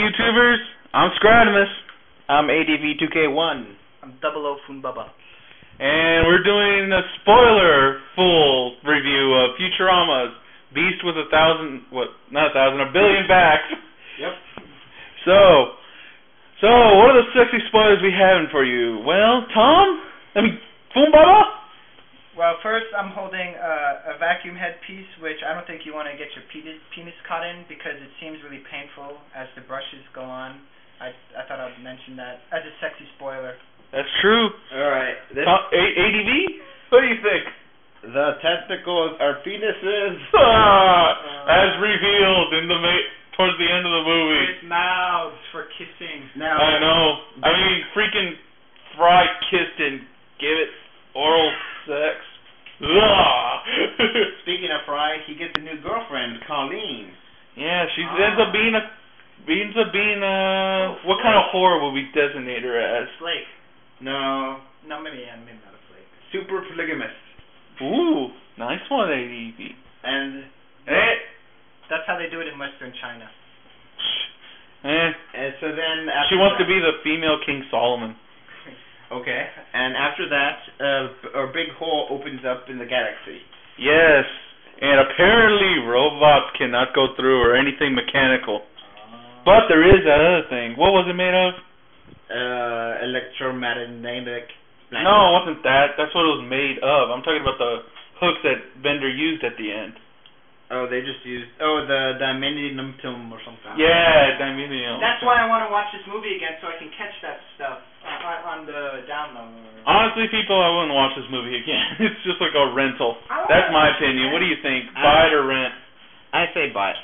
YouTubers? I'm Scratimus. I'm ADV2K1. I'm 00 Funbaba. And we're doing a spoiler-full review of Futurama's Beast with a billion backs. Yep. So, what are the sexy spoilers we having for you? Well, Tom? Funbaba? Well, first I'm holding a vacuum headpiece, which I don't think you want to get your penis caught in because it seems really painful as the brushes go on. I thought I'd mention that as a sexy spoiler. That's true. Alright. ADV? What do you think? The testicles are penises. As revealed in towards the end of the movie. With mouths for kissing. Now, I know. I mean, freaking Fry kissed and gave it oral sex. Speaking of Fry, he gets a new girlfriend, Colleen. Yeah, she ends up being what kind of whore would we designate her as? Flake. No, maybe not a flake. super polygamist. Ooh, nice one, ADV. And that's how they do it in Western China. And so then after she wants to that, be the female King Solomon. Okay, and after that, a big hole opens up in the galaxy. Yes, and apparently robots cannot go through or anything mechanical. But there is that other thing. What was it made of? Electromagnetic. No, it wasn't that. That's what it was made of. I'm talking about the hooks that Bender used at the end. Oh, they just used the diaminium or something. Yeah, diaminium. That's why I want to watch this movie again so I can catch that stuff on the download. Honestly, people, I wouldn't watch this movie again. It's just like a rental. That's my opinion. What do you think? Buy it or rent? I say buy it.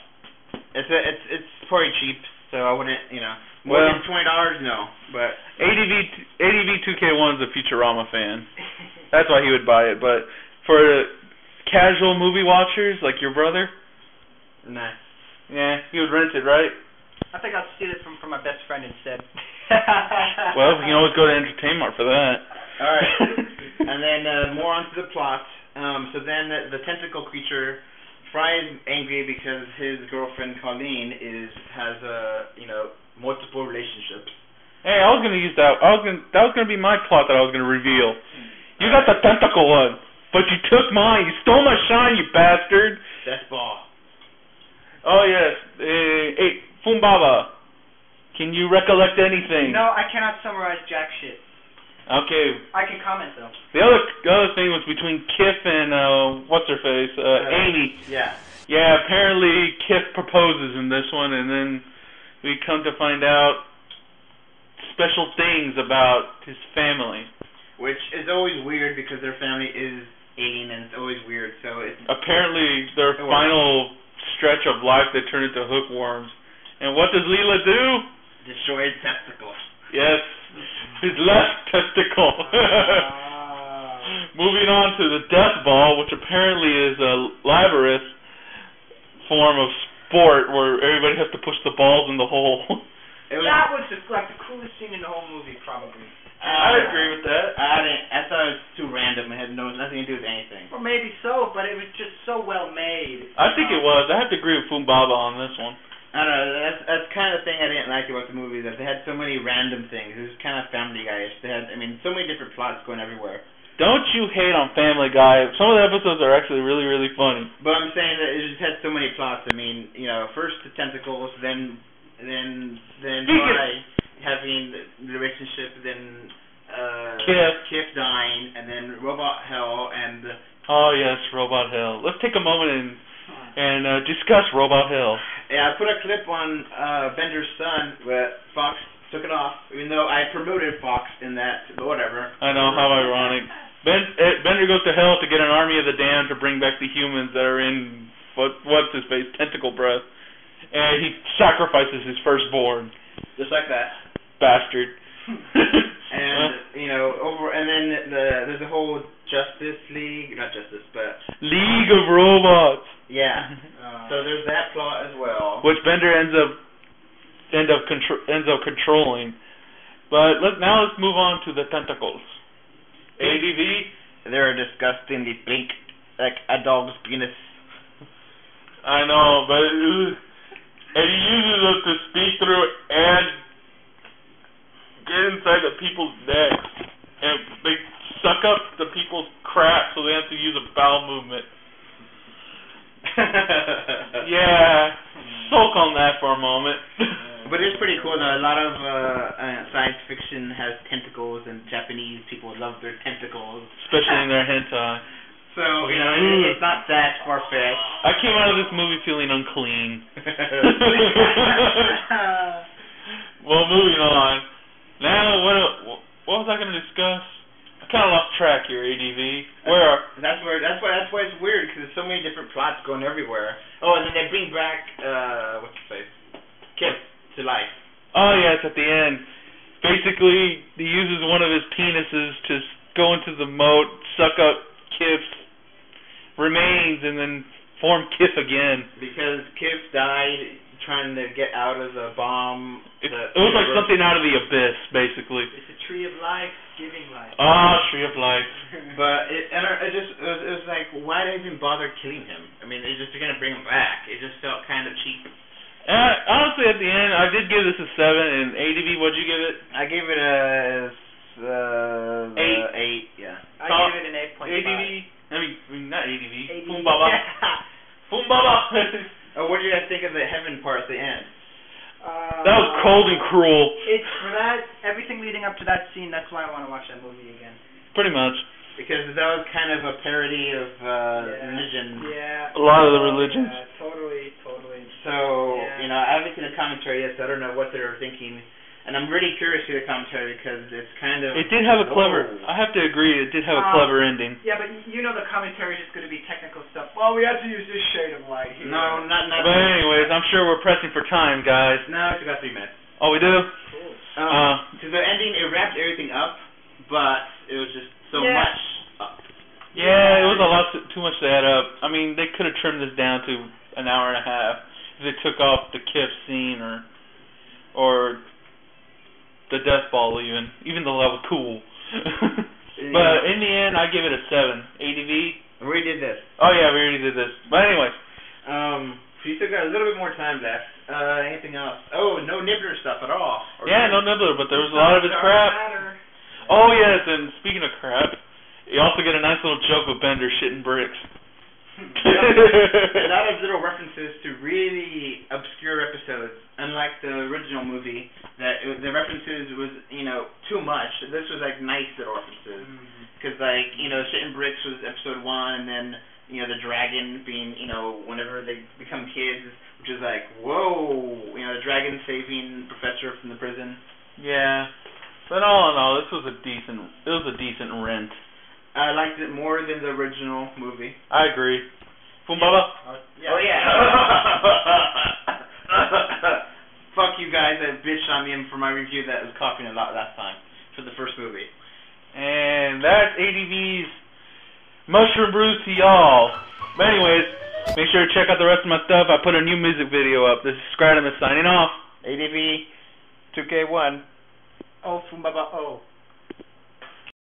It's pretty cheap, so I wouldn't, more than $20, no. But ADV2K1's a Futurama fan. That's why he would buy it. But for casual movie watchers like your brother, nah. Yeah, he would rent it, right? I think I'll steal it from my best friend instead. Well, you can always go to Entertainment for that. Alright. And then more onto the plot. So then the tentacle creature, Fry is angry because his girlfriend Colleen has multiple relationships. Hey, I was gonna use that. That was gonna be my plot that I was gonna reveal. You got the tentacle one, but you took mine. You stole my shine, you bastard. Death ball. Oh yes. Hey, Funbaba, can you recollect anything? No, I cannot summarize jack shit. Okay. I can comment though. The other thing was between Kif and what's her face, Amy. Yeah. Yeah. Apparently, Kif proposes in this one, and then we come to find out special things about his family, which is always weird because their family is alien and it's always weird. So apparently their final stretch of life they turn into hookworms. And what does Leela do? Destroy his testicle. Yes, his left testicle. Moving on to the death ball, which apparently is a laborious form of sport where everybody has to push the balls in the hole. That was the coolest scene in the whole movie, probably. I agree with that. I thought it was too random. It had nothing to do with anything. Well, maybe so, but it was just so well made. I think it was. I have to agree with Funbaba on this one. I don't know. That's kind of the thing I didn't like about the movie, that they had so many random things. It was kind of Family Guy-ish. They had, so many different plots going everywhere. Don't you hate on Family Guy? Some of the episodes are actually really, really funny. But I'm saying that it just had so many plots. First the tentacles, then Fry having the relationship, then Kif dying, and then Robot Hell, and oh yes, Robot Hell. Let's take a moment and discuss Robot Hell. Yeah, I put a clip on Bender's son, but Fox took it off, even though I promoted Fox in that, but whatever. I know, how ironic. Bender goes to hell to get an army of the damned to bring back the humans that are in, what's his face, tentacle breath. And he sacrifices his firstborn. Just like that. Bastard. And then there's a whole Justice League, not Justice, but League of Robots. Yeah. So there's that plot as well, which Bender ends up controlling. But now let's move on to the tentacles. ADV. They're disgustingly pink, like a dog's penis. I know, but and he uses it to speak through so they have to use a bowel movement. Yeah, sulk on that for a moment. But it's pretty cool though. A lot of science fiction has tentacles, and Japanese people love their tentacles, especially in their hentai. So it's not that far fetched. I came out of this movie feeling unclean. Well, moving on. Now, what was I going to discuss? I kind of lost track here. ADV. That's why it's weird, because there's so many different plots going everywhere. Oh, and then they bring back what's his face, Kip to life. Oh yes, at the end. Basically, he uses one of his penises to go into the moat, suck up Kip's remains, and then form Kip again. Because Kip died trying to get out of the bomb. It was like something out of the abyss, basically. It's a tree of life, giving life. Ah, tree of life. But it was like, why did they even bother killing him? I mean, they're gonna bring him back. It just felt kind of cheap. Honestly, at the end, I did give this a 7. And ADV, what'd you give it? I gave it a 8. Yeah. I gave it an 8.5. ADV. I mean, not ADV. Fumbaba. Fumbaba. Oh, what did you guys think of the heaven part at the end? That was cold and cruel. It's for that, everything leading up to that scene, that's why I want to watch that movie again. Pretty much. Because that was kind of a parody of religion. Yeah. A lot of the religions. Yeah, totally. So, I haven't seen the commentary yet, so I don't know what they were thinking. And I'm really curious to see the commentary because it's kind of... It did have a clever... I have to agree, it did have a clever ending. Yeah, but the commentary is just going to be technical stuff. Well, we had to use this shade of light here. No, not... But anyways, I'm sure we're pressing for time, guys. No, it's about 3 minutes. Oh, we do? Cool. Because the ending, it wrapped everything up, but it was just so much up. Yeah, it was a lot too much to add up. I mean, they could have trimmed this down to an hour and a half if they took off the Kip scene or the death ball even though that was cool. But in the end, I give it a 7. ADV? We already did this. Oh yeah, we already did this. But anyways. So you still got a little bit more time left. Anything else? Oh, no Nibbler stuff at all. Yeah, no Nibbler, but there was a lot of his crap. Oh yes, and speaking of crap, you also get a nice little joke with Bender shitting bricks. A lot of little references to really obscure episodes, unlike the original movie. The references was too much. This was like nice little references, because shitting bricks was episode 1, and then the dragon being whenever they become kids, which is like whoa, the dragon saving Professor from the prison. Yeah, but all in all, this was a decent rent. I liked it more than the original movie. I agree. Fumbaba? Oh, yeah. Fuck you guys that bitched on me for my review that was coughing a lot last time for the first movie. And that's ADV's Mushroom Brews to y'all. But anyways, make sure to check out the rest of my stuff. I put a new music video up. This is Scratimus signing off. ADV 2K1. Oh, Fumbaba, oh.